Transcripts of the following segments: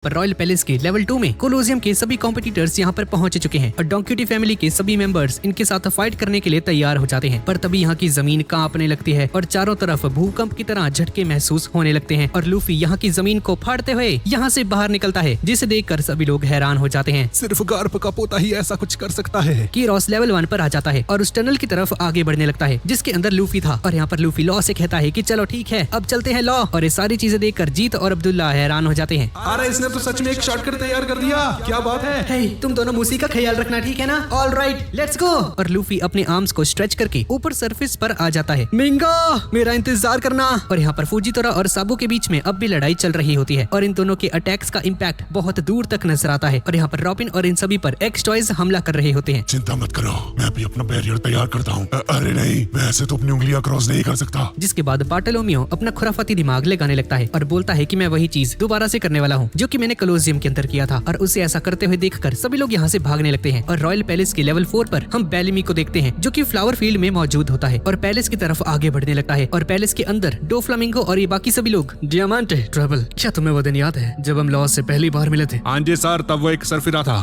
पर royal palace के level 2 में कोलोसियम के सभी कॉम्पिटिटर्स यहाँ पर पहुंच चुके हैं और डोंकी फैमिली के सभी मेंबर्स इनके साथ फाइट करने के लिए तैयार हो जाते हैं। पर तभी यहाँ की जमीन कांपने लगती है और चारों तरफ भूकंप की तरह झटके महसूस होने लगते हैं और लूफी यहाँ की जमीन को फाड़ते हुए यहाँ से बाहर निकलता है, जिसे देखकर सभी लोग हैरान हो जाते हैं। सिर्फ गार्प का पोता ही ऐसा कुछ कर सकता है। कीरोस लेवल 1 पर आ जाता है और उस टनल की तरफ आगे बढ़ने लगता है जिसके अंदर लूफी था और यहाँ पर लूफी लॉ से कहता है कि चलो ठीक है अब चलते हैं लॉ। और ये सारी चीजें देखकर जीत और अब्दुल्ला हैरान हो जाते हैं। अरे इसने तो सच में एक शॉर्टकट तैयार कर दिया, क्या बात है। हे, तुम दोनों मूसी का ख्याल रखना, ठीक है ना? All right, let's go. और लूफी अपने आर्म्स को स्ट्रेच करके ऊपर सरफेस पर आ जाता है। मिंगा, मेरा इंतजार करना। और यहाँ पर फुजीतोरा और साबू के बीच में अब भी लड़ाई चल रही होती है और इन दोनों के अटैक्स का इम्पैक्ट बहुत दूर तक नजर आता है और यहाँ पर रॉबिन और इन सभी पर एक्स टॉयज हमला कर रहे होते हैं। चिंता मत करो, मैं भी अपना बैरियर तैयार करता हूँ। अरे नहीं, मैं ऐसे तो अपनी उंगलियां क्रॉस नहीं कर सकता। जिसके बाद बार्टोलोमियो अपना खुराफाती दिमाग लगाने लगता है और बोलता है कि मैं वही चीज दोबारा से करने वाला हूँ जो कि मैंने कोलोसियम के अंदर किया था। और उसे ऐसा करते हुए देखकर सभी लोग यहाँ से भागने लगते हैं और रॉयल पैलेस के लेवल 4 पर हम बेलिमी को देखते हैं जो कि फ्लावर फील्ड में मौजूद होता है और पैलेस की तरफ आगे बढ़ने लगता है और पैलेस के अंदर डोफ्लामिंगो और ये बाकी सभी लोग। डियामांटे ट्रबल, क्या तुम्हें वो दिन याद है जब हम लॉस से पहली बार मिले थे? हाँ जी सर, तब वो एक सरफिरा था।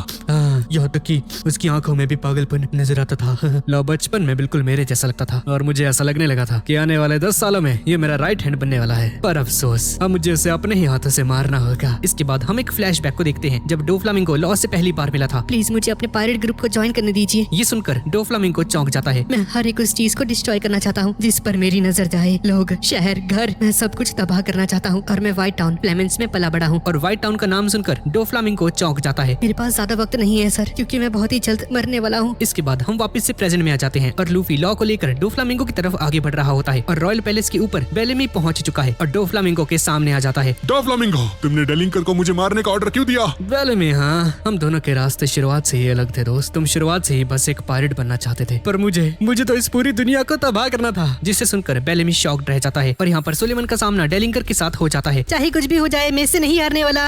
यहाँ तक कि उसकी आंखों में भी पागलपन नजर आता था। लॉ बचपन में बिल्कुल मेरे जैसा लगता था और मुझे ऐसा लगने लगा था कि आने वाले 10 सालों में ये मेरा राइट हैंड बनने वाला है। पर अफसोस, अब मुझे उसे अपने ही हाथों से मारना होगा। इसके बाद हम एक फ्लैशबैक को देखते हैं जब डोफ्लामिंगो लॉ से पहली बार मिला था। प्लीज मुझे अपने पायरेट ग्रुप को ज्वाइन करने दीजिए। ये सुनकर डोफ्लामिंगो चौंक जाता है। मैं हर एक उस चीज को डिस्ट्रॉय करना चाहता हूँ जिस पर मेरी नजर जाए। लोग, शहर, घर, मैं सब कुछ तबाह करना चाहता हूँ और मैं व्हाइट टाउन फ्लेमेंस में पला बड़ा हूँ। और व्हाइट टाउन का नाम सुनकर डोफ्लामिंगो चौंक जाता है। मेरे पास ज्यादा वक्त नहीं है सर, क्योंकि मैं बहुत ही जल्द मरने वाला हूँ। इसके बाद हम वापस से प्रेजेंट में आ जाते हैं और लूफी लॉ को लेकर डोफ्लामिंगो की तरफ आगे बढ़ रहा होता है और रॉयल पैलेस के ऊपर बेलेमी पहुंच चुका है और डोफ्लामिंगो के सामने आ जाता है। डोफ्लामिंगो, तुमने डेलिंकर को मुझे मारने का ऑर्डर क्यों दिया? बेलेमी, हाँ, हम दोनों के रास्ते शुरुआत से ही अलग थे दोस्त। तुम शुरुआत से ही बस एक पायरेट बनना चाहते थे, पर मुझे तो इस पूरी दुनिया को तबाह करना था। जिसे सुनकर बेलेमी शॉक्ड रह जाता है और यहाँ पर सुलेमान का सामना डेलिंकर के साथ हो जाता है। चाहे कुछ भी हो जाए, मैं इससे नहीं हारने वाला।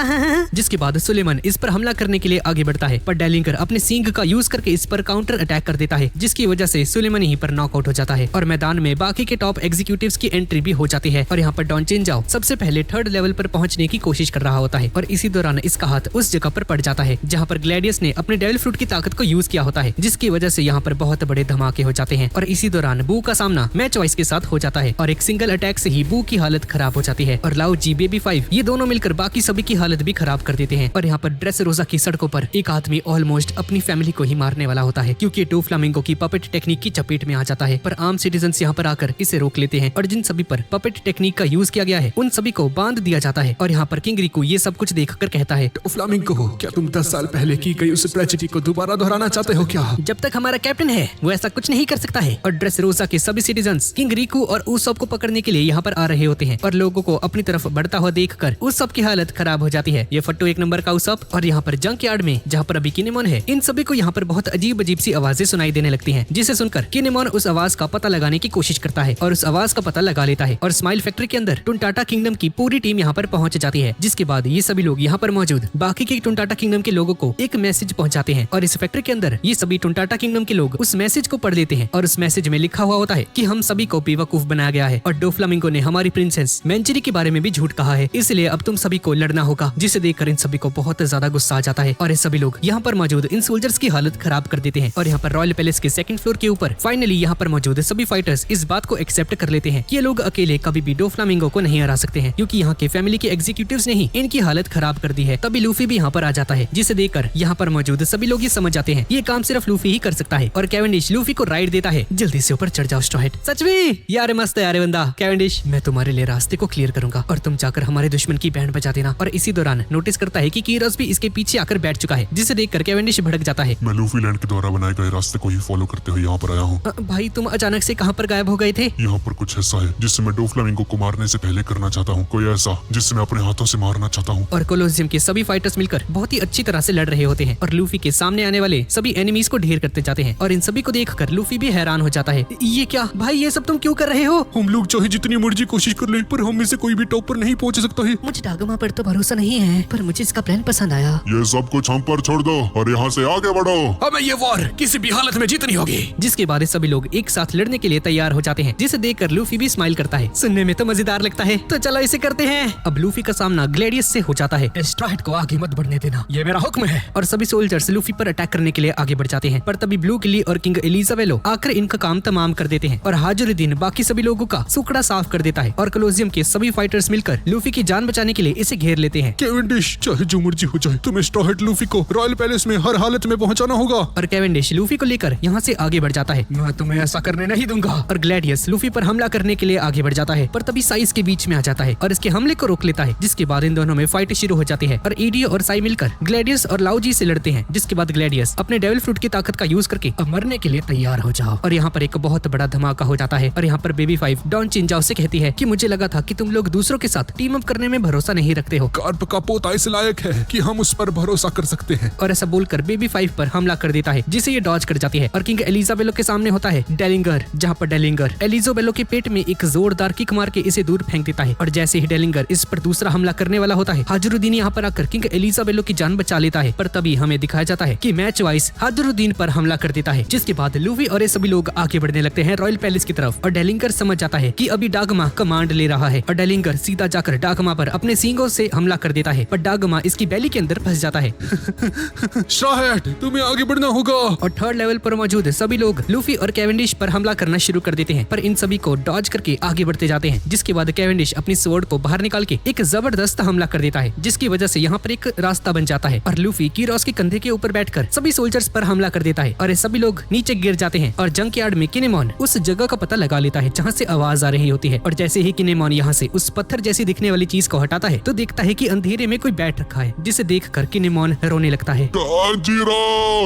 जिसके बाद सुलेमान इस पर हमला करने के लिए आगे बढ़ता है पर डेलिंकर अपने सींग का यूज करके इस पर काउंटर अटैक कर देता है, जिसकी वजह से सुलेमान यहीं पर नॉकआउट हो जाता है और मैदान में बाकी के टॉप एग्जीक्यूटिव्स की एंट्री भी हो जाती है। और यहाँ पर डॉन चिनजाओ सबसे पहले 3rd लेवल पर पहुंचने की कोशिश कर रहा होता है और इसी दौरान इसका हाथ उस जगह पर पड़ जाता है जहाँ पर ग्लैडियस ने अपने डेविल फ्रूट की ताकत को यूज किया होता है, जिसकी वजह से यहाँ पर बहुत बड़े धमाके हो जाते हैं। और इसी दौरान बू का सामना मैच वॉइस के साथ हो जाता है और एक सिंगल अटैक से ही बू की हालत खराब हो जाती है और लाओ जी, बेबी 5 ये दोनों मिलकर बाकी सभी की हालत भी खराब कर देते हैं। और यहाँ पर ड्रेस रोजा की सड़कों पर एक आदमी ऑलमोस्ट अपनी फैमिली को ही मारने वाला होता है क्योंकि डोफ्लामिंगो की पपेट टेक्निक की चपेट में आ जाता है। पर आम सिटीजन्स यहाँ पर आकर इसे रोक लेते हैं और जिन सभी पर पपेट टेक्निक का यूज किया गया है उन सभी को बांध दिया जाता है। और यहाँ पर किंग रिकू ये सब कुछ देखकर कहता है, डोफ्लामिंगो, क्या तुम 10 साल पहले की गई उस ट्रेजेडी को दोबारा दोहराना चाहते हो क्या? जब तक हमारा कैप्टन है वो ऐसा कुछ नहीं कर सकता है। और ड्रेस रोजा के सभी सिटीजन्स किंग रिकू और उसब को पकड़ने के लिए यहाँ पर आ रहे होते हैं और लोगों को अपनी तरफ बढ़ता हुआ देखकर उसब की हालत खराब हो जाती है। ये फट्टू एक नंबर का उसब। और यहाँ पर जंक यार्ड में जहाँ पर अभी किनेमोन है, इन सभी को यहाँ पर बहुत अजीब अजीब सी आवाजें सुनाई देने लगती हैं, जिसे सुनकर किनेमोन उस आवाज का पता लगाने की कोशिश करता है और उस आवाज का पता लगा लेता है और स्माइल फैक्ट्री के अंदर टुनटाटा किंगडम की पूरी टीम यहाँ पर पहुंच जाती है। जिसके बाद ये सभी लोग यहाँ पर मौजूद बाकी के टुनटाटा किंगडम के लोगों को एक मैसेज पहुंचाते हैं और इस फैक्ट्री के अंदर ये सभी टुनटाटा किंगडम के लोग उस मैसेज को पढ़ लेते हैं और उस मैसेज में लिखा हुआ होता है कि हम सभी को बेवकूफ बनाया गया है और डोफ्लामिंगो ने हमारी प्रिंसेस मैंचरी के बारे में भी झूठ कहा है, इसलिए अब तुम सभी को लड़ना होगा। जिसे देखकर इन सभी को बहुत ज्यादा गुस्सा आ जाता है और ये सभी लोग यहाँ पर मौजूद इन सोल्जर्स की हालत खराब कर देते हैं। और यहाँ पर रॉयल पैलेस के 2nd फ्लोर के ऊपर फाइनली यहाँ पर मौजूद सभी फाइटर्स इस बात को एक्सेप्ट कर लेते हैं कि ये लोग अकेले कभी भी डोफ्लामिंगो को नहीं हरा सकते हैं क्योंकि यहाँ के फैमिली के एग्जीक्यूटिव्स ने ही इनकी हालत खराब कर दी है। तभी लूफी भी यहाँ पर आ जाता है, जिसे देखकर यहाँ पर मौजूद सभी लोग ये समझ जाते हैं ये काम सिर्फ लूफी ही कर सकता है। और कैवेंडिश लूफी को राइड देता है, जल्दी से ऊपर चढ़ जाओ स्ट्रॉ हैट। सच में यार मस्त है यार बंदा। कैवेंडिश, मैं तुम्हारे लिए रास्ते को क्लियर करूंगा और तुम जाकर हमारे दुश्मन की बैंड बजा देना। और इसी दौरान नोटिस करता है कि कीरोस भी इसके पीछे आकर बैठ चुका है, जिसे देखकर कैवेंडिश भड़क जाता है। मैं लूफी लैंड के द्वारा बनाए गए रास्ते को ही फॉलो करते हुए यहाँ पर आया हूँ। भाई तुम अचानक से कहाँ पर गायब हो गए थे? यहाँ पर कुछ ऐसा है जिससे मैं डोफ्लामिंगो को मारने से पहले करना चाहता हूँ, कोई ऐसा जिससे मैं अपने हाथों से मारना चाहता हूँ। और कोलोसियम के सभी फाइटर्स मिलकर बहुत ही अच्छी तरह से लड़ रहे होते हैं और लूफी के सामने आने वाले सभी एनिमीज को ढेर करते जाते हैं और इन सभी को देखकर लूफी भी हैरान हो जाता है। ये क्या भाई, ये सब तुम क्यों कर रहे हो? हम लोग चाहे जितनी मर्जी कोशिश कर ले पर हम में से कोई भी टॉप पर नहीं पहुँच सकता है। मुझे डागमा पर तो भरोसा नहीं है, पर मुझे इसका प्लान पसंद आया। ये सब कुछ हम पर छोड़ दो और और यहाँ से आगे बढ़ो। हमें ये वॉर किसी भी हालत में जीतनी होगी। जिसके बाद सभी लोग एक साथ लड़ने के लिए तैयार हो जाते हैं, जिसे देखकर लूफी भी स्माइल करता है। सुनने में तो मजेदार लगता है, तो चलो इसे करते हैं। अब लूफी का सामना ग्लैडियस से हो जाता है। स्ट्रा हैट को आगे मत बढ़ने देना, ये मेरा हुक्म है। और सभी सोल्जर्स लूफी पर अटैक करने के लिए आगे बढ़ जाते हैं, पर तभी ब्लू किली और किंग एलिजाबेलो आकर इनका काम तमाम कर देते हैं और हाजुरुद्दीन बाकी सभी लोगों का सुकड़ा साफ कर देता है और कोलोसियम के सभी फाइटर्स मिलकर लूफी की जान बचाने के लिए इसे घेर लेते हैं। कैवेंडिश, चाहे जो मर्जी हो जाए, तुम्हें स्ट्रॉ हैट लूफी को रॉयल पैलेस में हर हालत में पहुंचाना होगा। और कैवेंडिश लूफी को लेकर यहाँ से आगे बढ़ जाता है। मैं तुम्हें ऐसा करने नहीं दूंगा। और ग्लैडियस लूफी पर हमला करने के लिए आगे बढ़ जाता है, पर तभी साइज के बीच में आ जाता है और इसके हमले को रोक लेता है। जिसके बाद इन दोनों में फाइट शुरू हो जाती है और ईडियो और साई मिलकर ग्लैडियस और लाउजी से लड़ते हैं। जिसके बाद ग्लैडियस अपने डेविल फ्रूट की ताकत का यूज करके अब मरने के लिए तैयार हो जाओ। और यहाँ पर एक बहुत बड़ा धमाका हो जाता है और यहाँ पर बेबी 5 डॉन चिंजाओ से कहती है कि मुझे लगा था कि तुम लोग दूसरों के साथ टीम अप करने में भरोसा नहीं रखते हो। कार्प का पोता इस लायक है कि हम उस पर भरोसा कर सकते हैं। और ऐसा बोलकर बेबी 5 पर हमला कर देता है, जिसे ये डॉज कर जाती है। और किंग एलिजाबेलो के सामने होता है डेलिंगर, जहाँ पर डेलिंगर एलिजाबेलो के पेट में एक जोरदार किक मार के इसे दूर फेंक देता है। और जैसे ही डेलिंगर इस पर दूसरा हमला करने वाला होता है, हाजुरुद्दीन यहाँ पर आकर किंग एलिजाबेलो की जान बचा लेता है। पर तभी हमें दिखाया जाता है कि मैच वाइज हाजुरुद्दीन पर हमला कर देता है। जिसके बाद लूफी और ये सभी लोग आगे बढ़ने लगते हैं रॉयल पैलेस की तरफ। और डेलिंगर समझ जाता है कि अभी डागमा कमांड ले रहा है और डेलिंगर सीधा जाकर डागमा पर अपने सींगों से हमला कर देता है, पर डागमा इसकी बैली के अंदर फंस जाता है। स्ट्रॉ हैट, तुम्हें आगे बढ़ना होगा। और थर्ड लेवल पर मौजूद सभी लोग लूफी और कैवेंडिश पर हमला करना शुरू कर देते हैं, पर इन सभी को डॉज करके आगे बढ़ते जाते हैं। जिसके बाद कैवेंडिश अपनी स्वॉर्ड को बाहर निकाल के एक जबरदस्त हमला कर देता है, जिसकी वजह से यहाँ पर एक रास्ता बन जाता है। और लूफी कीरोस के कंधे के ऊपर बैठकर सभी सोल्जर्स पर हमला कर देता है और ये सभी लोग नीचे गिर जाते हैं। और जंक यार्ड में किनेमॉन उस जगह का पता लगा लेता है जहाँ से आवाज आ रही होती है। और जैसे ही किनेमॉन यहाँ से उस पत्थर जैसी दिखने वाली चीज को हटाता है, तो देखता है कि अंधेरे में कोई बैठ रखा है, जिसे देखकर किनेमॉन रोने लगता है कांजीरो,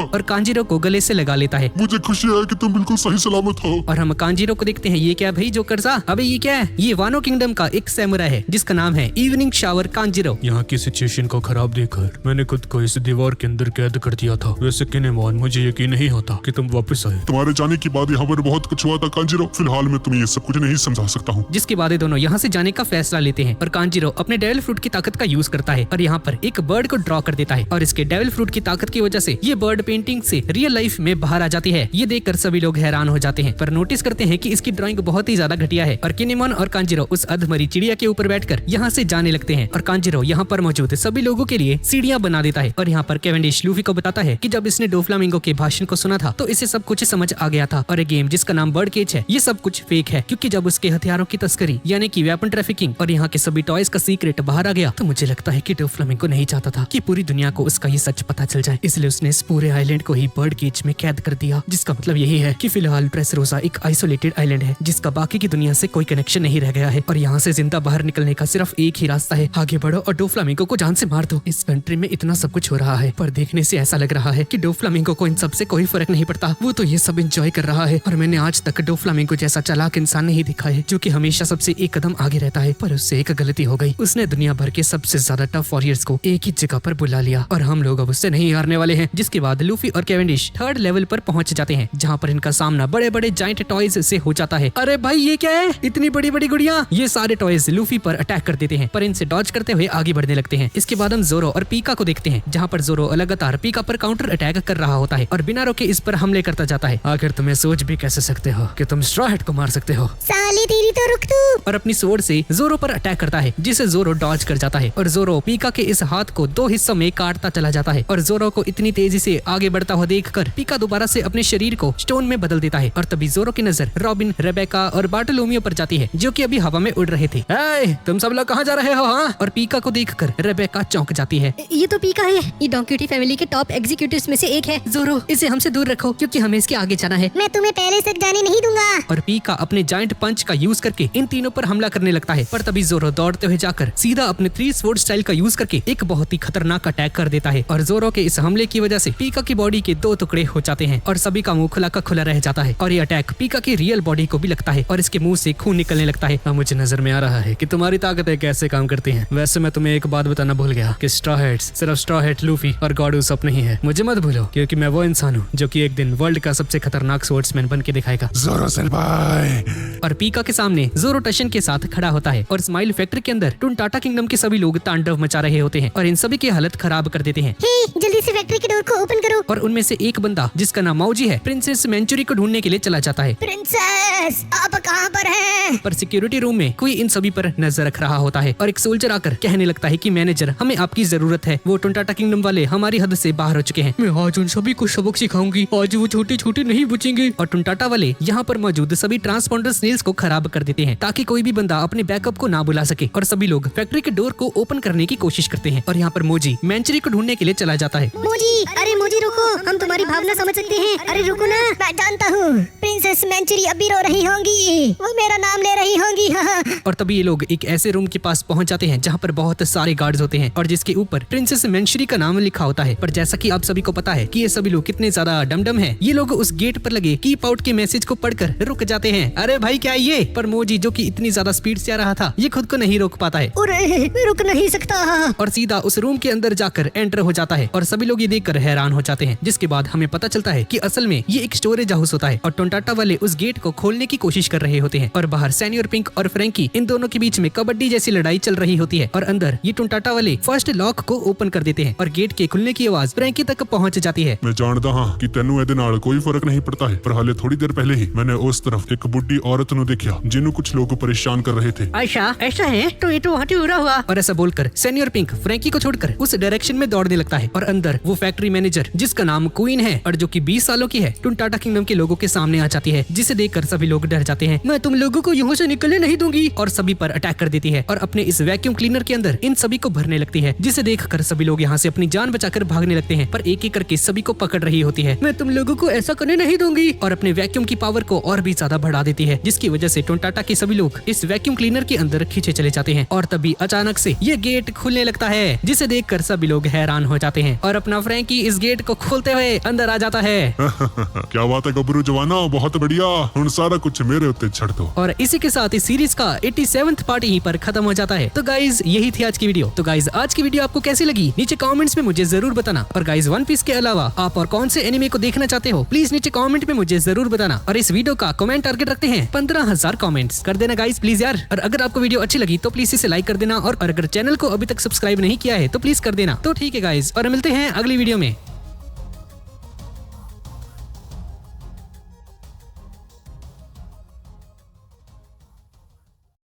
और कांजीरो को गले से लगा लेता है। मुझे खुशी है कि तुम बिल्कुल सही सलामत हो। और हम कांजीरो को देखते हैं। ये क्या भाई जो कर्जा, अबे ये क्या है? ये वानो किंगडम का एक सैमुराई है जिसका नाम है इवनिंग शावर कांजीरो। यहाँ की सिचुएशन को खराब देखकर मैंने खुद को इस दीवार के अंदर कैद कर दिया था। वैसे किनेमॉन, मुझे यकीन नहीं होता कि तुम वापस आए। तुम्हारे जाने के बाद यहाँ पर बहुत कुछ हुआ था कांजीरो, फिलहाल मैं तुम्हें ये सब कुछ नहीं समझा सकता हूँ। जिसके बाद ये दोनों यहाँ से जाने का फैसला लेते हैं और कांजीरो अपने डेविल फ्रूट की ताकत का यूज करता है और यहाँ पर एक बर्ड को ड्रॉ कर देता है। और इसके डेविल फ्रूट की ताकत की वजह से ये बर्ड पेंटिंग से रियल लाइफ में बाहर आ जाती है। ये देखकर सभी लोग हैरान हो जाते हैं, पर नोटिस करते हैं कि इसकी ड्राइंग बहुत ही ज्यादा घटिया है। और किनेमॉन और कांजीरो उस अधमरी चिड़िया के ऊपर बैठकर यहाँ से जाने लगते हैं। और कांजीरो यहाँ पर मौजूद सभी लोगों के लिए सीढ़ियां बना देता है। और यहाँ पर कैवेंडिश लूफी को बताता है कि जब इसने डोफ्लामिंगो के भाषण को सुना था तो इसे सब कुछ समझ आ गया था। और ये गेम जिसका नाम बर्ड केज है, ये सब कुछ फेक है, क्योंकि जब उसके हथियारों की तस्करी यानी कि वेपन ट्रैफिकिंग और यहाँ के सभी टॉयज का सीक्रेट बाहर आ गया, तो मुझे लगता है कि डोफ्लामिंगो नहीं चाहता था कि पूरी दुनिया को उसका ये सच पता चल जाए। इसलिए उसने इस पूरे आइलैंड को ही बर्ड केज में कैद कर दिया। जिसका मतलब यही है कि फिलहाल ड्रेसरोसा एक आइसोलेटेड आइलैंड है जिसका बाकी की दुनिया से कोई कनेक्शन नहीं रह गया है। और यहाँ से जिंदा बाहर निकलने का सिर्फ एक ही रास्ता है, आगे बढ़ो और डोफ्लामिंगो को जान से मार दो। इस कंट्री में इतना सब कुछ हो रहा है, पर देखने से ऐसा लग रहा है कि डोफ्लामिंगो को इन सब से कोई फर्क नहीं पड़ता। वो तो ये सब एंजॉय कर रहा है और मैंने आज तक डोफ्लामिंगो जैसा चालाक इंसान नहीं दिखा है जो कि हमेशा सबसे एक कदम आगे रहता है। पर उससे एक गलती हो गई, उसने दुनिया भर के सबसे ज्यादा टफ वॉरियर्स को एक ही जगह पर बुला लिया और हम लोग अब उससे नहीं हारने वाले हैं। जिसके बाद लूफी और कैवेंडिश थर्ड लेवल पर पहुंच जाते हैं, जहाँ पर इनका सामना बड़े बड़े जाइंट टॉयज से हो जाता है। अरे भाई ये क्या है, इतनी बड़ी बड़ी गुड़िया। ये सारे टॉयज लूफी पर अटैक कर देते हैं, पर इनसे डॉज करते हुए आगे बढ़ने लगते हैं। इसके बाद हम जोरो और पीका को देखते हैं, जहाँ पर जोरो लगातार पीका पर काउंटर अटैक कर रहा होता है और बिना रोके इस पर हमले करता जाता है। आखिर तुम्हें सोच भी कैसे सकते हो कि तुम स्ट्रॉ हैट को मार सकते हो? साली तेरी तो रुक तू। और अपनी स्वॉर्ड से जोरो पर अटैक करता है, जिसे जोरो डॉज कर जाता है और जोरो पीका के इस हाथ को दो हिस्सों में काटता चला जाता है। और जोरो को इतनी तेजी से आगे बढ़ता हुआ देखकर पीका दोबारा से अपने शरीर को स्टोन में बदल देता है। और तभी जोरो की नजर रॉबिन, रेबेका और बार्टोलोमियो पर जाती है, जो कि अभी हवा में उड़ रहे थे। ए, तुम सब लोग कहाँ जा रहे हो? हाँ? और पीका को देखकर रेबेका चौंक जाती है। ये तो पीका है, ये डॉन्क्यूटी फैमिली के टॉप एग्जीक्यूटिव्स में से एक है। जोरो, इसे हमसे दूर रखो क्योंकि हमें इसके आगे जाना है। मैं तुम्हें पहले तक जाने नहीं दूंगा। और पीका अपने जाइंट पंच का यूज करके इन तीनों पर हमला करने लगता है, पर तभी जोरो दौड़ते हुए जाकर सीधा अपने 3 स्वॉर्ड स्टाइल का यूज करके एक बहुत ही खतरनाक अटैक कर देता है। और जोरो के इस हमले की वजह से पीका की बॉडी के 2 टुकड़े हो जाते हैं और सभी का मुंह खुला का खुला रह जाता है। और ये अटैक पीका की रियल बॉडी को भी लगता है और इसके मुंह से खून निकलने लगता है। अब मुझे नजर में आ रहा है कि तुम्हारी ताकतें कैसे काम करती हैं। वैसे मैं तुम्हें एक बात बताना भूल गया कि स्ट्रॉ हैट्स सिर्फ स्ट्रॉ हैट, लूफी और गॉड उसप नहीं है। मुझे मत भूलो, क्योंकि मैं वो इंसान हूँ जो कि एक दिन वर्ल्ड का सबसे खतरनाक स्वॉर्ड्समैन बन के दिखाएगा। जोरो सेल भाई, और पीका के सामने जोरो टशन के साथ खड़ा होता है और स्माइल फैक्ट्री के अंदर टुनटाटा किंगडम के सभी लोग तांडव मचा रहे होते हैं और इन सभी की हालत खराब कर देते हैं। हे, जल्दी से फैक्ट्री के डोर को ओपन करो। और उनमें से एक बंदा जिसका नाम माओजी है प्रिंसेस मैंचुरी को ढूंढने के लिए चला जाता है। प्रिंसेस, आप कहाँ पर हैं? पर सिक्योरिटी रूम में कोई इन सभी पर नजर रख रहा होता है और एक सोल्जर आकर कहने लगता है कि मैनेजर, हमें आपकी जरूरत है। वो टुनटाटा किंगडम वाले हमारी हद से बाहर हो चुके हैं। मैं आज उन सभी को सबक सिखाऊंगी। आज वो छोटे छोटे नहीं बचेंगे। और टुनटाटा वाले यहाँ पर मौजूद सभी ट्रांसपोंडर स्नेल्स को खराब कर देते हैं ताकि कोई भी बंदा अपने बैकअप को ना बुला सके और सभी लोग फैक्ट्री के डोर को ओपन करने की कोशिश करते हैं। और यहाँ पर मोजी मैंचुरी को ढूंढने के लिए चला जाता है। मोजी, अरे मोजी रुको, हम तुम्हारी भावना समझ सकते हैं। अरे रुको ना, मैं जानता हूँ प्रिंसेस मैंचुरी अभी रो रही होंगी, वो मेरा नाम ले रही होंगी। और तभी ये लोग एक ऐसे रूम के पास पहुंच जाते हैं जहाँ पर बहुत सारे गार्ड्स होते हैं और जिसके ऊपर प्रिंसेस मैंचुरी का नाम लिखा होता है। पर जैसा कि आप सभी को पता है कि ये सभी लोग कितने ज्यादा डमडम हैं, ये लोग उस गेट पर लगे कीप आउट के मैसेज को पढ़कर रुक जाते हैं। अरे भाई क्या ये? पर मोजी जो कि इतनी ज्यादा स्पीड से आ रहा था, ये खुद को नहीं रोक पाता है अरे रुक नहीं सकता। और सीधा उस रूम के अंदर जाकर एंटर हो जाता है और सभी लोग ये देखकर हैरान हो जाते हैं। जिसके बाद हमें पता चलता है कि असल में ये एक स्टोरेज हाउस होता है और टुनटाटा वाले उस गेट को खोलने की कोशिश कर रहे होते हैं और बाहर सैनी और पिंक और फ्रैंकी, इन दोनों के बीच में कबड्डी जैसी लड़ाई चल रही होती है और अंदर ये टुनटाटा वाले फर्स्ट लॉक को ओपन कर देते हैं और गेट के खुलने की आवाज फ्रैंकी तक पहुंच जाती है। मैं जानता हाँ कि तेनू ਇਹਦੇ ਨਾਲ कोई फर्क नहीं पड़ता है, पर हाले थोड़ी देर पहले ही मैंने उस तरफ एक बुढ़ी औरत नु देखा जिन्हों कुछ लोग परेशान कर रहे थे। अच्छा ऐसा है तो ये तो बहुत ही बुरा हुआ। और ऐसा बोलकर सैनी और पिंक फ्रैंकी को छोड़कर उस डायरेक्शन में दौड़ने लगता है और अंदर वो फैक्ट्री मैनेजर जिसका नाम क्वीन है और जो कि 20 सालों की है टुनटाटा किंगडम के लोगों के सामने आ जाती है, जिसे देखकर सभी लोग डर जाते हैं। मैं तुम लोगों को यहाँ से निकलने नहीं दूंगी। और सभी पर अटैक कर देती है और अपने इस वैक्यूम क्लीनर के अंदर इन सभी को भरने लगती है, जिसे देखकर सभी लोग यहाँ से अपनी जान बचाकर भागने लगते हैं। पर एक एक करके सभी को पकड़ रही होती है। मैं तुम लोगों को ऐसा करने नहीं दूंगी। और अपने वैक्यूम की पावर को और भी ज्यादा बढ़ा देती है, जिसकी वजह से टुनटाटा के सभी लोग इस वैक्यूम क्लीनर के अंदर खींचे चले जाते हैं। और तभी अचानक से ये गेट खुलने लगता है, जिसे देखकर सभी लोग हैरान हो जाते हैं और अपना फ्रैंकी इस गेट को खोलते हुए अंदर आ जाता है। क्या बात है गबरू जवाना, बहुत बढ़िया, हुन सारा कुछ मेरे उत्ते छड़ दो। और इसी के साथ इस सीरीज का 87वां पार्ट यहीं पर खत्म हो जाता है। तो गाइज यही थी आज की वीडियो। तो गाइज आज की वीडियो आपको कैसी लगी नीचे कमेंट्स में मुझे जरूर बताना। और गाइज वन पीस के अलावा आप और कौन से एनिमे को देखना चाहते हो प्लीज नीचे कमेंट में मुझे जरूर बताना। और इस वीडियो का कमेंट टारगेट रखते हैं 15,000 कमेंट्स कर देना गाइज प्लीज यार। और अगर आपको वीडियो अच्छी लगी तो प्लीज इसे लाइक कर देना और अगर चैनल को अभी तक सब्सक्राइब नहीं किया है तो प्लीज कर देना। तो ठीक है गाइज, और मिलते हैं अगली वीडियो में।